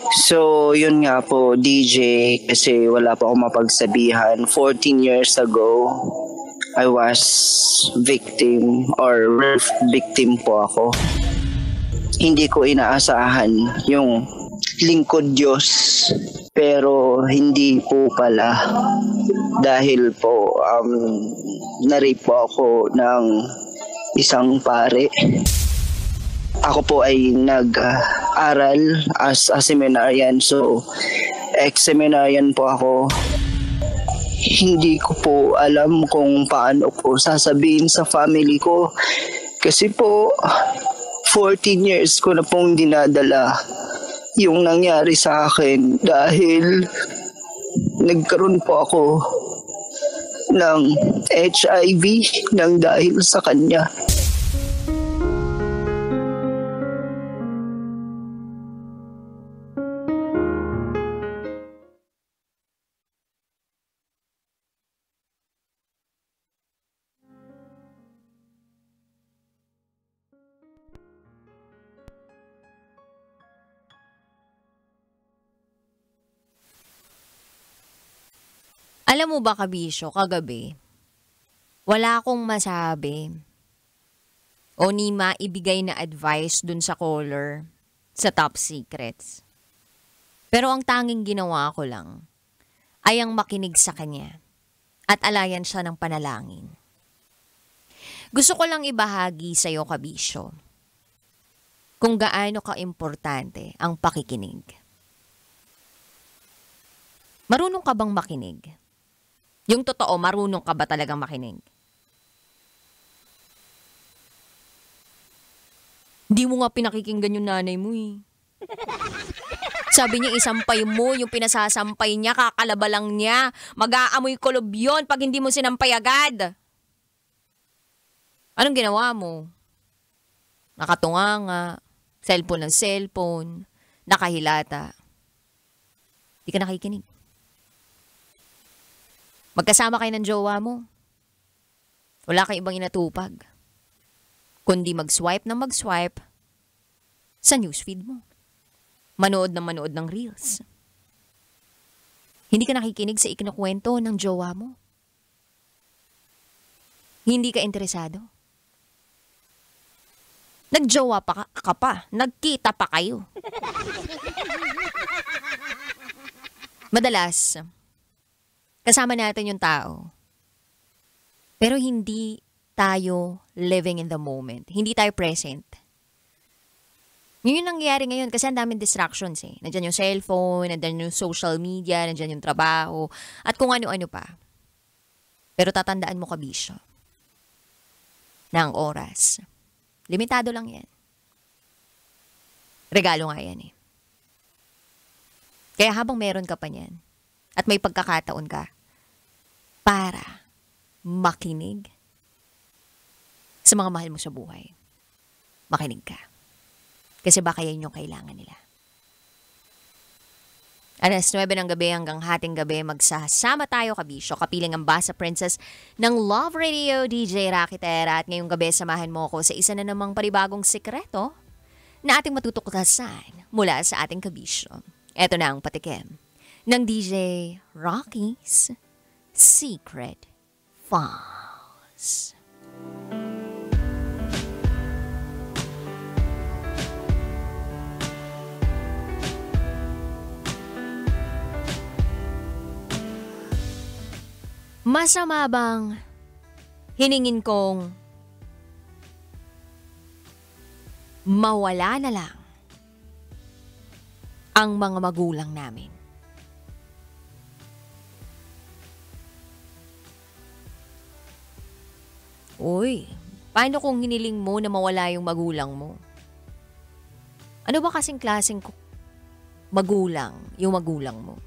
So, yun nga po, DJ, kasi wala pa akong mapagsabihan. 14 years ago, I was victim or victim po ako. Hindi ko inaasahan yung lingkod Diyos, pero hindi po pala dahil po na-rape po ako ng isang pare. Ako po ay nag-aral as a seminarian, so ex-seminarian po ako. Hindi ko po alam kung paano po sasabihin sa family ko kasi po 14 years ko na pong dinadala yung nangyari sa akin dahil nagkaroon po ako ng HIV nang dahil sa kanya. Alam mo ba, Kabisyo, kagabi, wala akong masabi o ni maibigay na advice dun sa caller sa Top Secrets. Pero ang tanging ginawa ko lang ay ang makinig sa kanya at alayan siya ng panalangin. Gusto ko lang ibahagi sa iyo, Kabisyo, kung gaano ka-importante ang pakikinig. Marunong ka bang makinig? Yung totoo, marunong ka ba talagang makinig? Di mo nga pinakikinggan yung nanay mo eh. Sabi niya, isampay mo yung pinasasampay niya, kakalaba lang niya. Mag-aamoy kulob yun pag hindi mo sinampay agad. Anong ginawa mo? Nakatunganga, cellphone ng cellphone, nakahilata. Di ka nakikinig. Magkasama kayo ng jowa mo. Wala kang ibang inatupag. Kundi mag-swipe na mag-swipe sa newsfeed mo. Manood ng reels. Hindi ka nakikinig sa ikinukwento ng jowa mo. Hindi ka interesado. Nagjowa pa ka pa. Nagkita pa kayo. Madalas, kasama natin yung tao. Pero hindi tayo living in the moment. Hindi tayo present. Yun yung nangyayari ngayon kasi ang daming distractions eh. Nandiyan yung cellphone, nandiyan yung social media, nandiyan yung trabaho, at kung ano-ano pa. Pero tatandaan mo, Kabisyo, na ang oras, limitado lang yan. Regalo nga yan eh. Kaya habang meron ka pa niyan, at may pagkakataon ka, para makinig sa mga mahal mo sa buhay. Makinig ka. Kasi baka yan yung kailangan nila. Alas 9 ng gabi hanggang hating gabi, magsasama tayo, Kabisyo, kapiling ang Basa Princess ng Love Radio, DJ Rakitera. At ngayong gabi, samahan mo ako sa isa na namang panibagong sekreto na ating matutuklasan mula sa ating Kabisyo. Ito na ang patikim ng DJ Rocky's Secret Files. Masama bang hiningin kong mawala na lang ang mga magulang namin? Uy, paano kung hiniling mo na mawala yung magulang mo? Ano ba kasing klaseng magulang yung magulang mo?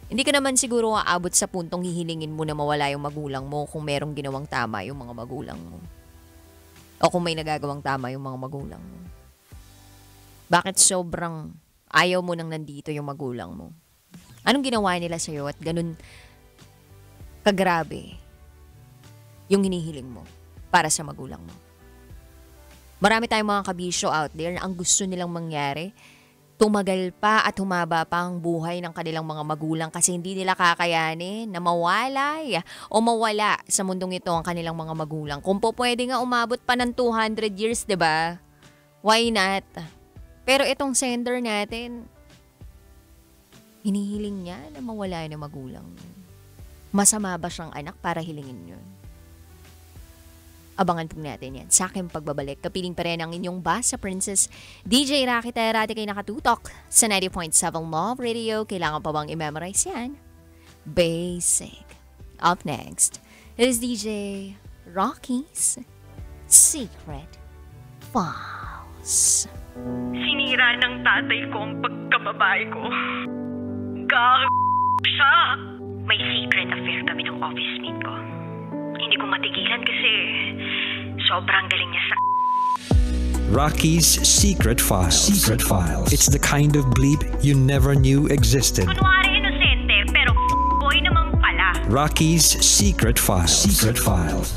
Hindi ka naman siguro aabot sa puntong hihilingin mo na mawala yung magulang mo kung merong ginawang tama yung mga magulang mo. O kung may nagagawang tama yung mga magulang mo. Bakit sobrang ayaw mo nang nandito yung magulang mo? Anong ginawa nila sa'yo at ganun kagrabe yung hinihiling mo para sa magulang mo? Marami tayong mga kabisyo out there na ang gusto nilang mangyari tumagal pa at humaba pa ang buhay ng kanilang mga magulang kasi hindi nila kakayanin na mawalay o mawala sa mundong ito ang kanilang mga magulang. Kung po pwede nga umabot pa ng 200 years, 'di ba? Why not? Pero itong sender natin, hinihiling niya na mawala ng magulang. Masama ba siyang anak para hilingin yun? Abangan po natin yan sa aking pagbabalik. Kapiling pa rin ang inyong Basa Princess, DJ Rocky Terati kay nakatutok sa 90.7 Love Radio. Kailangan pa bang i-memorize yan? Basic. Up next, it is DJ Rocky's Secret Files. Sinira ng tatay ko ang pagkababae ko. Siya. May secret affair kami ng office mate ko. Hindi ko matigilan kasi sobrang galing niya sa... Rocky's Secret Files. Secret Files. It's the kind of bleep you never knew existed. Kunwari inosente pero boy naman pala. Rocky's Secret Files. Secret Files.